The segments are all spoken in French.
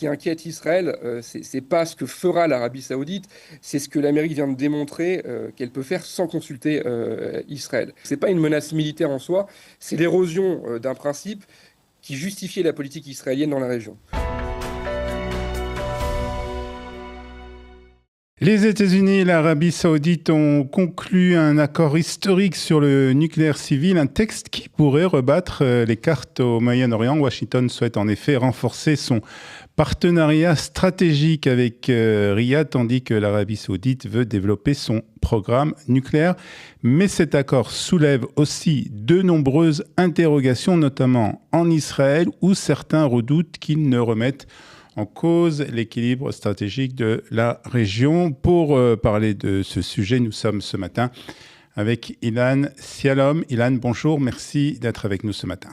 qui inquiète Israël, c'est pas ce que fera l'Arabie Saoudite, c'est ce que l'Amérique vient de démontrer qu'elle peut faire sans consulter Israël. C'est pas une menace militaire en soi, c'est l'érosion d'un principe qui justifiait la politique israélienne dans la région. Les États-Unis et l'Arabie saoudite ont conclu un accord historique sur le nucléaire civil, un texte qui pourrait rebattre les cartes au Moyen-Orient. Washington souhaite en effet renforcer son partenariat stratégique avec Riyad, tandis que l'Arabie saoudite veut développer son programme nucléaire. Mais cet accord soulève aussi de nombreuses interrogations, notamment en Israël, où certains redoutent qu'il ne remette en cause l'équilibre stratégique de la région. Pour parler de ce sujet, nous sommes ce matin avec Ilan Sialom. Ilan, bonjour, merci d'être avec nous ce matin.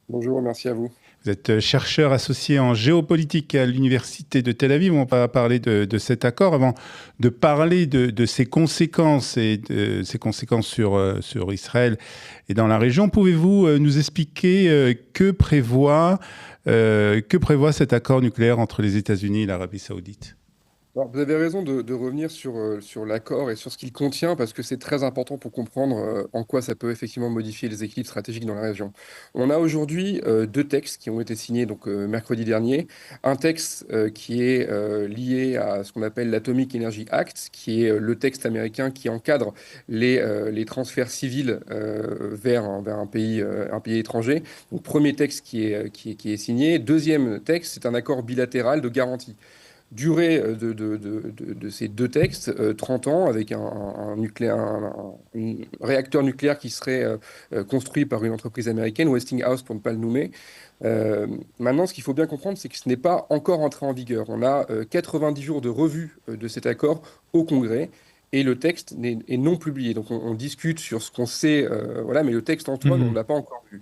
Bonjour, merci à vous. Vous êtes chercheur associé en géopolitique à l'Université de Tel Aviv. On va parler de cet accord. Avant de parler de ses conséquences et de ses conséquences sur Israël et dans la région, pouvez-vous nous expliquer que prévoit cet accord nucléaire entre les États-Unis et l'Arabie saoudite ? Alors, vous avez raison de revenir sur l'accord et sur ce qu'il contient, parce que c'est très important pour comprendre en quoi ça peut effectivement modifier les équilibres stratégiques dans la région. On a aujourd'hui deux textes qui ont été signés mercredi dernier. Un texte qui est lié à ce qu'on appelle l'Atomic Energy Act, qui est le texte américain qui encadre les transferts civils vers un pays étranger. Donc, premier texte qui est signé. Deuxième texte, c'est un accord bilatéral de garantie. Durée de ces deux textes, 30 ans, avec un réacteur nucléaire qui serait construit par une entreprise américaine, Westinghouse pour ne pas le nommer. Maintenant, ce qu'il faut bien comprendre, c'est que ce n'est pas encore entré en vigueur. On a 90 jours de revue de cet accord au Congrès. Et le texte est non publié. Donc on discute sur ce qu'on sait, voilà, mais le texte en soi, on ne l'a pas encore vu.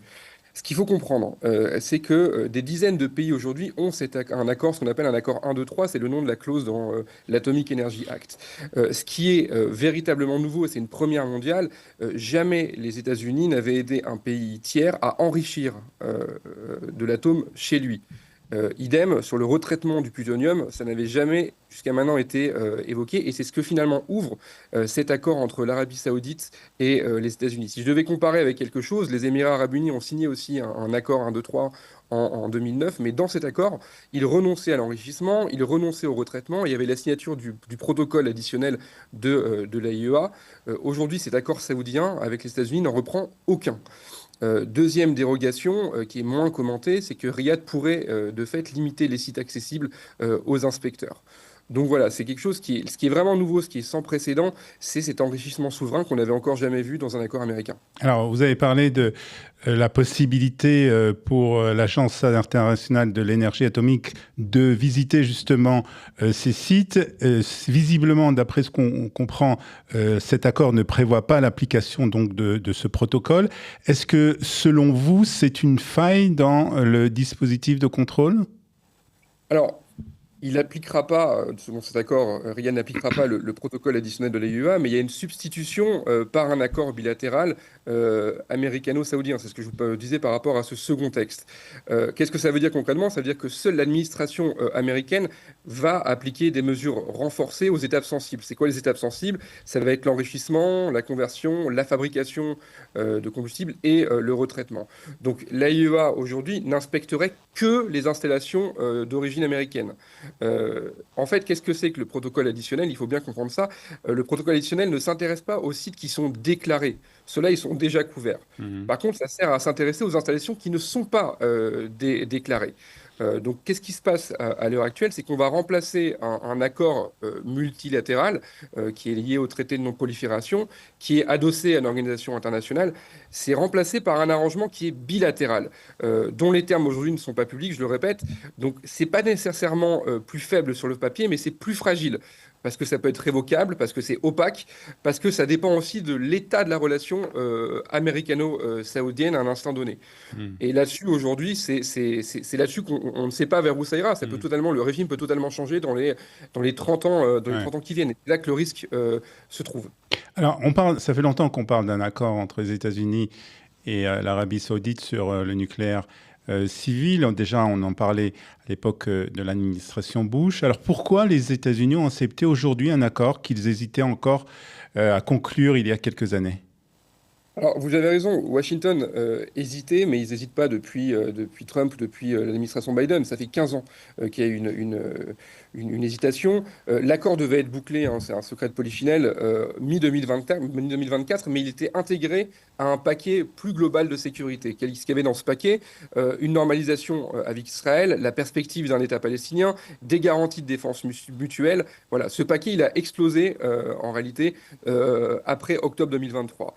Ce qu'il faut comprendre, c'est que des dizaines de pays aujourd'hui ont un accord, ce qu'on appelle un accord 1, 2, 3, c'est le nom de la clause dans l'Atomic Energy Act. Ce qui est véritablement nouveau, et c'est une première mondiale, jamais les États-Unis n'avaient aidé un pays tiers à enrichir de l'atome chez lui. Idem sur le retraitement du plutonium, ça n'avait jamais jusqu'à maintenant été évoqué, et c'est ce que finalement ouvre cet accord entre l'Arabie Saoudite et les États-Unis. Si je devais comparer avec quelque chose, les Émirats Arabes Unis ont signé aussi un accord 1, 2, 3 en 2009, mais dans cet accord, ils renonçaient à l'enrichissement, ils renonçaient au retraitement, il y avait la signature du protocole additionnel de l'AIEA. Aujourd'hui, cet accord saoudien avec les États-Unis n'en reprend aucun. Deuxième dérogation qui est moins commentée, c'est que Riyad pourrait de fait limiter les sites accessibles aux inspecteurs. Donc voilà, c'est quelque chose ce qui est vraiment nouveau, ce qui est sans précédent, c'est cet enrichissement souverain qu'on n'avait encore jamais vu dans un accord américain. Alors, vous avez parlé de la possibilité pour l'Agence internationale de l'énergie atomique de visiter justement ces sites. Visiblement, d'après ce qu'on comprend, cet accord ne prévoit pas l'application donc de ce protocole. Est-ce que, selon vous, c'est une faille dans le dispositif de contrôle ? Alors, il n'appliquera pas, selon cet accord, Riyad n'appliquera pas le protocole additionnel de l'AIEA, mais il y a une substitution par un accord bilatéral américano-saoudien. C'est ce que je vous disais par rapport à ce second texte. Qu'est-ce que ça veut dire concrètement ? Ça veut dire que seule l'administration américaine va appliquer des mesures renforcées aux étapes sensibles. C'est quoi les étapes sensibles ? Ça va être l'enrichissement, la conversion, la fabrication de combustible et le retraitement. Donc l'AIEA aujourd'hui n'inspecterait que les installations d'origine américaine. En fait, qu'est-ce que c'est que le protocole additionnel ? Il faut bien comprendre ça. Le protocole additionnel ne s'intéresse pas aux sites qui sont déclarés. Ceux-là, ils sont déjà couverts. Par contre, ça sert à s'intéresser aux installations qui ne sont pas déclarées. Donc, qu'est-ce qui se passe à l'heure actuelle ? C'est qu'on va remplacer un accord multilatéral qui est lié au traité de non-prolifération, qui est adossé à une organisation internationale. C'est remplacé par un arrangement qui est bilatéral, dont les termes aujourd'hui ne sont pas publics, je le répète. Donc, c'est pas nécessairement plus faible sur le papier, mais c'est plus fragile. Parce que ça peut être révocable, parce que c'est opaque, parce que ça dépend aussi de l'état de la relation américano-saoudienne à un instant donné. Et là-dessus, aujourd'hui, c'est là-dessus qu'on ne sait pas vers où ça ira. Le régime peut totalement changer dans les 30 ans, 30 ans qui viennent. Et c'est là que le risque se trouve. Alors, ça fait longtemps qu'on parle d'un accord entre les États-Unis et l'Arabie saoudite sur le nucléaire. civile. Déjà, on en parlait à l'époque de l'administration Bush. Alors pourquoi les États-Unis ont accepté aujourd'hui un accord qu'ils hésitaient encore à conclure il y a quelques années? Alors, vous avez raison, Washington hésitait, mais ils n'hésitent pas depuis Trump, depuis l'administration Biden. Ça fait 15 ans qu'il y a une hésitation. L'accord devait être bouclé, hein, c'est un secret de polichinelle, mi-2024, mais il était intégré à un paquet plus global de sécurité. Qu'est-ce qu'il y avait dans ce paquet? Une normalisation avec Israël, la perspective d'un État palestinien, des garanties de défense mutuelle. Voilà, ce paquet, il a explosé en réalité après octobre 2023.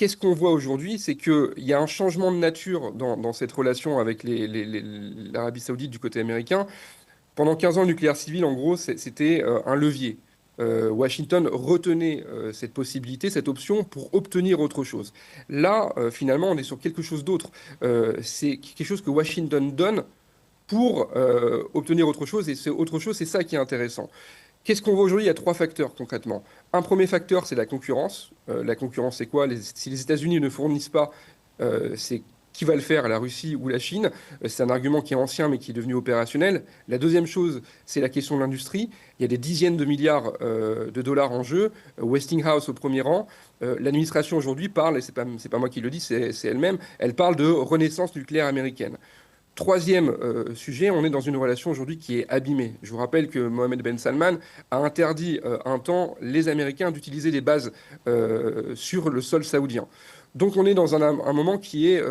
Qu'est-ce qu'on voit aujourd'hui? C'est qu'il y a un changement de nature dans cette relation avec l'Arabie Saoudite du côté américain. Pendant 15 ans, le nucléaire civil, en gros, c'était un levier. Washington retenait cette possibilité, cette option pour obtenir autre chose. Là, finalement, on est sur quelque chose d'autre. C'est quelque chose que Washington donne pour obtenir autre chose, et c'est autre chose, c'est ça qui est intéressant. Qu'est-ce qu'on voit aujourd'hui? Il y a trois facteurs concrètement. Un premier facteur, c'est la concurrence. La concurrence, c'est quoi? Si les États-Unis ne fournissent pas, c'est qui va le faire, la Russie ou la Chine? C'est un argument qui est ancien mais qui est devenu opérationnel. La deuxième chose, c'est la question de l'industrie. Il y a des dizaines de milliards de dollars en jeu. Westinghouse au premier rang. L'administration aujourd'hui parle, et c'est pas moi qui le dis, c'est elle-même, elle parle de renaissance nucléaire américaine. Troisième sujet, on est dans une relation aujourd'hui qui est abîmée. Je vous rappelle que Mohamed Ben Salman a interdit un temps les Américains d'utiliser des bases sur le sol saoudien. Donc on est dans un moment qui est...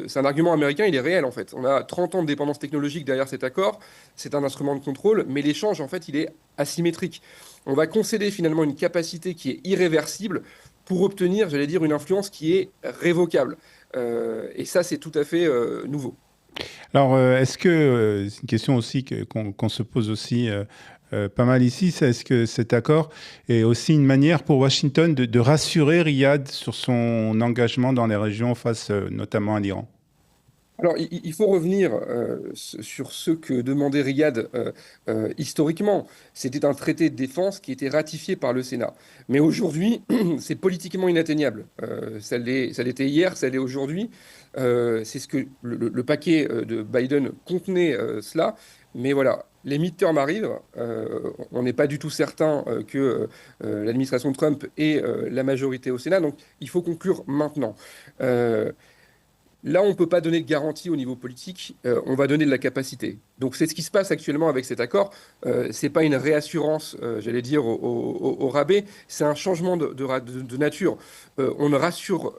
c'est un argument américain, il est réel en fait. On a 30 ans de dépendance technologique derrière cet accord, c'est un instrument de contrôle, mais l'échange en fait il est asymétrique. On va concéder finalement une capacité qui est irréversible pour obtenir, j'allais dire, une influence qui est révocable. Et ça c'est tout à fait nouveau. Alors, est-ce que, c'est une question aussi qu'on se pose aussi pas mal ici, c'est est-ce que cet accord est aussi une manière pour Washington de rassurer Riyad sur son engagement dans les régions face notamment à l'Iran? Alors, il faut revenir sur ce que demandait Riyad historiquement. C'était un traité de défense qui était ratifié par le Sénat. Mais aujourd'hui, c'est politiquement inatteignable. Ça l'était hier, ça l'est aujourd'hui. C'est ce que le paquet de Biden contenait cela. Mais voilà, les midterms arrivent. On n'est pas du tout certain que l'administration Trump ait la majorité au Sénat. Donc, il faut conclure maintenant. Là, on ne peut pas donner de garantie au niveau politique, on va donner de la capacité. Donc c'est ce qui se passe actuellement avec cet accord. Ce n'est pas une réassurance, j'allais dire, au rabais, c'est un changement de nature. On ne rassure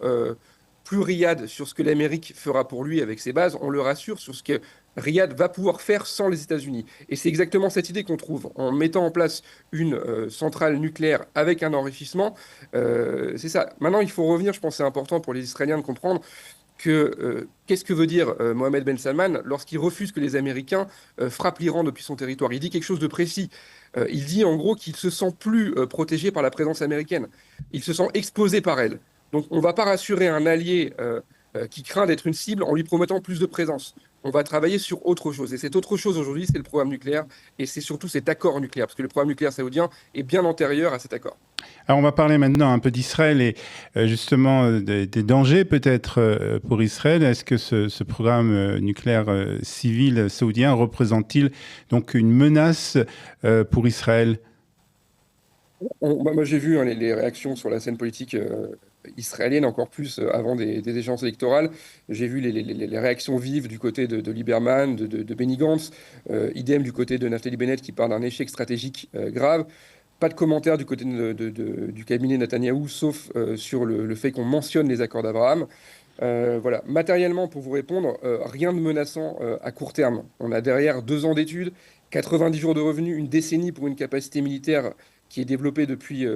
plus Riyad sur ce que l'Amérique fera pour lui avec ses bases, on le rassure sur ce que Riyad va pouvoir faire sans les États-Unis. Et c'est exactement cette idée qu'on trouve en mettant en place une centrale nucléaire avec un enrichissement. C'est ça. Maintenant, il faut revenir, je pense que c'est important pour les Israéliens de comprendre que qu'est-ce que veut dire Mohamed Ben Salman lorsqu'il refuse que les Américains frappent l'Iran depuis son territoire? Il dit quelque chose de précis. Il dit en gros qu'il ne se sent plus protégé par la présence américaine. Il se sent exposé par elle. Donc on ne va pas rassurer un allié qui craint d'être une cible en lui promettant plus de présence. On va travailler sur autre chose. Et cette autre chose aujourd'hui, c'est le programme nucléaire et c'est surtout cet accord nucléaire, parce que le programme nucléaire saoudien est bien antérieur à cet accord. Alors on va parler maintenant un peu d'Israël et justement des dangers peut-être pour Israël. Est-ce que ce programme nucléaire civil saoudien représente-t-il donc une menace pour Israël? Moi, j'ai vu hein, les réactions sur la scène politique israélienne, encore plus avant des échéances électorales. J'ai vu les réactions vives du côté de Lieberman, de Benny Gantz, idem du côté de Naftali Bennett qui parle d'un échec stratégique grave. Pas de commentaire du côté du cabinet Netanyahou, sauf sur le fait qu'on mentionne les accords d'Abraham. Voilà. Matériellement, pour vous répondre, rien de menaçant à court terme. On a derrière 2 ans d'études, 90 jours de revenus, une décennie pour une capacité militaire qui est développée depuis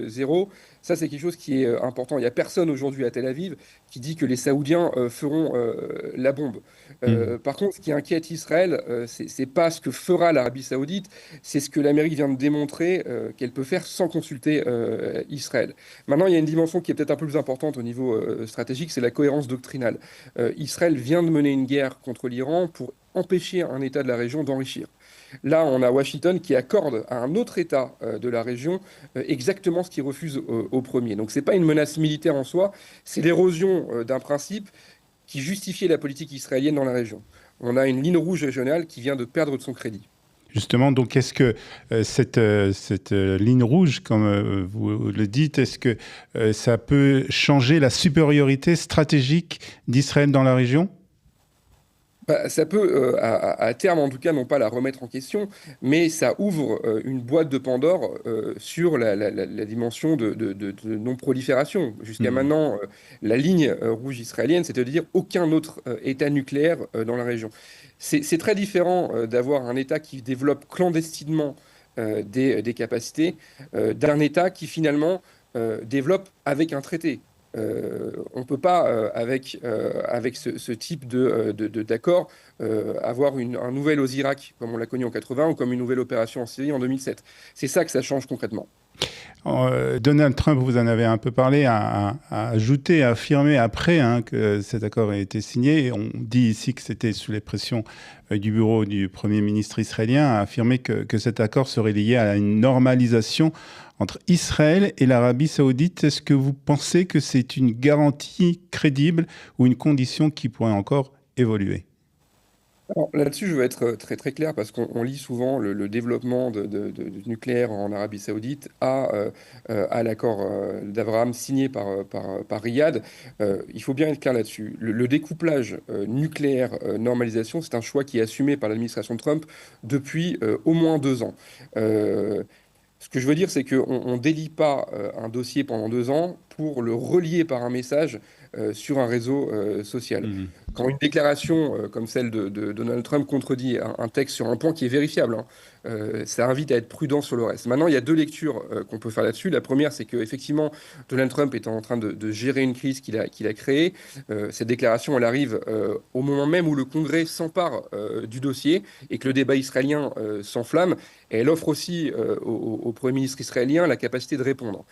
zéro. Ça, c'est quelque chose qui est important. Il n'y a personne aujourd'hui à Tel Aviv qui dit que les Saoudiens feront la bombe. Par contre, ce qui inquiète Israël, c'est pas ce que fera l'Arabie Saoudite, c'est ce que l'Amérique vient de démontrer qu'elle peut faire sans consulter Israël. Maintenant, il y a une dimension qui est peut-être un peu plus importante au niveau stratégique, c'est la cohérence doctrinale. Israël vient de mener une guerre contre l'Iran pour empêcher un État de la région d'enrichir. Là, on a Washington qui accorde à un autre État de la région exactement ce qu'il refuse au premier. Donc, ce n'est pas une menace militaire en soi, c'est l'érosion d'un principe qui justifiait la politique israélienne dans la région. on a une ligne rouge régionale qui vient de perdre de son crédit. Justement, donc est-ce que cette ligne rouge, comme vous le dites, est-ce que ça peut changer la supériorité stratégique d'Israël dans la région? Bah, ça peut, à terme en tout cas, non pas la remettre en question, mais ça ouvre une boîte de Pandore sur la dimension de non-prolifération. Jusqu'à Mhm. maintenant, la ligne rouge israélienne, c'est-à-dire aucun autre État nucléaire dans la région. C'est très différent d'avoir un État qui développe clandestinement des capacités d'un État qui finalement développe avec un traité. On ne peut pas, avec ce type d'accord, avoir un nouvel Osirak, comme on l'a connu en 80, ou comme une nouvelle opération en Syrie en 2007. C'est ça que ça change concrètement. Donald Trump, vous en avez un peu parlé, a ajouté, a affirmé après que cet accord a été signé. Et on dit ici que c'était sous les pressions du bureau du Premier ministre israélien, a affirmé que cet accord serait lié à une normalisation entre Israël et l'Arabie saoudite. Est-ce que vous pensez que c'est une garantie crédible ou une condition qui pourrait encore évoluer? Alors, là-dessus, je veux être très très clair parce qu'on lit souvent le développement du nucléaire en Arabie Saoudite à l'accord d'Abraham signé par Riyad. Il faut bien être clair là-dessus. Le découplage nucléaire normalisation, c'est un choix qui est assumé par l'administration Trump depuis au moins 2 ans. Ce que je veux dire, c'est qu'on ne délie pas un dossier pendant 2 ans pour le relier par un message sur un réseau social. Mhm. Quand une déclaration comme celle de Donald Trump contredit un texte sur un point qui est vérifiable, hein, ça invite à être prudent sur le reste. Maintenant, il y a deux lectures qu'on peut faire là-dessus. La première, c'est qu'effectivement, Donald Trump est en train de gérer une crise qu'il a créée. Cette déclaration, elle arrive au moment même où le Congrès s'empare du dossier et que le débat israélien s'enflamme. Et elle offre aussi au Premier ministre israélien la capacité de répondre.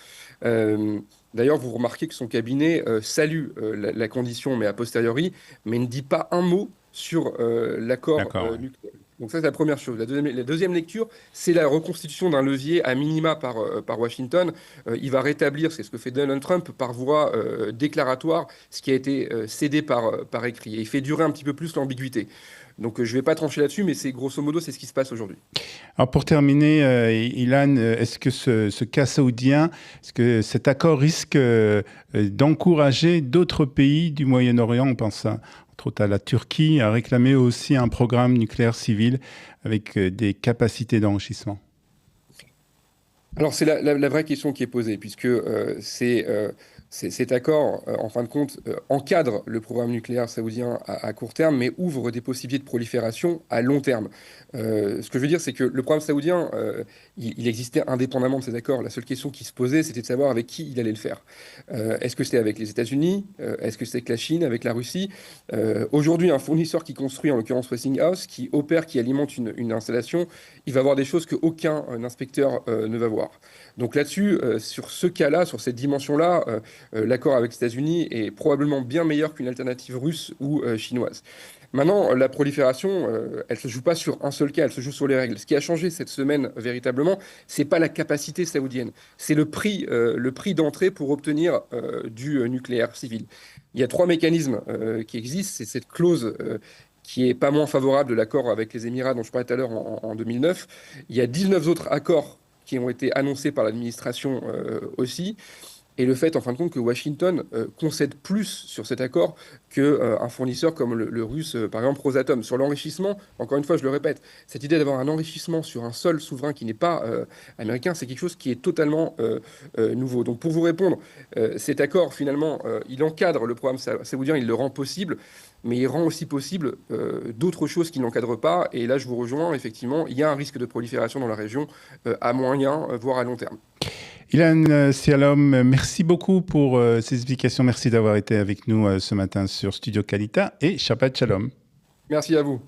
D'ailleurs, vous remarquez que son cabinet salue la condition, mais a posteriori, mais ne dit pas un mot sur l'accord D'accord, ouais. nucléaire. Donc ça, c'est la première chose. La deuxième lecture, c'est la reconstitution d'un levier à minima par Washington. Il va rétablir, c'est ce que fait Donald Trump, par voie déclaratoire, ce qui a été cédé par écrit. Et il fait durer un petit peu plus l'ambiguïté. Donc je ne vais pas trancher là-dessus, mais c'est grosso modo, c'est ce qui se passe aujourd'hui. Alors pour terminer, Ilan, est-ce que ce cas saoudien, est-ce que cet accord risque d'encourager d'autres pays du Moyen-Orient, on pense entre autres à la Turquie, à réclamer aussi un programme nucléaire civil avec des capacités d'enrichissement? Alors, c'est la vraie question qui est posée, puisque cet accord, en fin de compte, encadre le programme nucléaire saoudien à court terme, mais ouvre des possibilités de prolifération à long terme. Ce que je veux dire, c'est que le programme saoudien, il existait indépendamment de ces accords. La seule question qui se posait, c'était de savoir avec qui il allait le faire. Est-ce que c'était avec les États-Unis? Est-ce que c'est avec la Chine, avec la Russie? Aujourd'hui, un fournisseur qui construit, en l'occurrence Westinghouse, qui opère, qui alimente une installation, il va voir des choses qu'aucun inspecteur ne va voir. Donc là-dessus, sur ce cas-là, sur cette dimension-là, l'accord avec les États-Unis est probablement bien meilleur qu'une alternative russe ou chinoise. Maintenant, la prolifération, elle ne se joue pas sur un seul cas, elle se joue sur les règles. Ce qui a changé cette semaine, véritablement, c'est pas la capacité saoudienne, c'est le prix d'entrée pour obtenir du nucléaire civil. Il y a trois mécanismes qui existent. C'est cette clause qui est pas moins favorable de l'accord avec les Émirats dont je parlais tout à l'heure en 2009. Il y a 19 autres accords qui ont été annoncés par l'administration aussi. Et le fait, en fin de compte, que Washington concède plus sur cet accord qu'un fournisseur comme le russe, par exemple, Rosatom. Sur l'enrichissement, encore une fois, je le répète, cette idée d'avoir un enrichissement sur un sol souverain qui n'est pas américain, c'est quelque chose qui est totalement nouveau. Donc, pour vous répondre, cet accord, finalement, il encadre le programme saoudien, il le rend possible, mais il rend aussi possible d'autres choses qui n'encadrent pas. Et là, je vous rejoins, effectivement, il y a un risque de prolifération dans la région à moyen, voire à long terme. Ilan Sialom, merci beaucoup pour ces explications. Merci d'avoir été avec nous ce matin sur Studio Kalita et Shabbat Shalom. Merci à vous.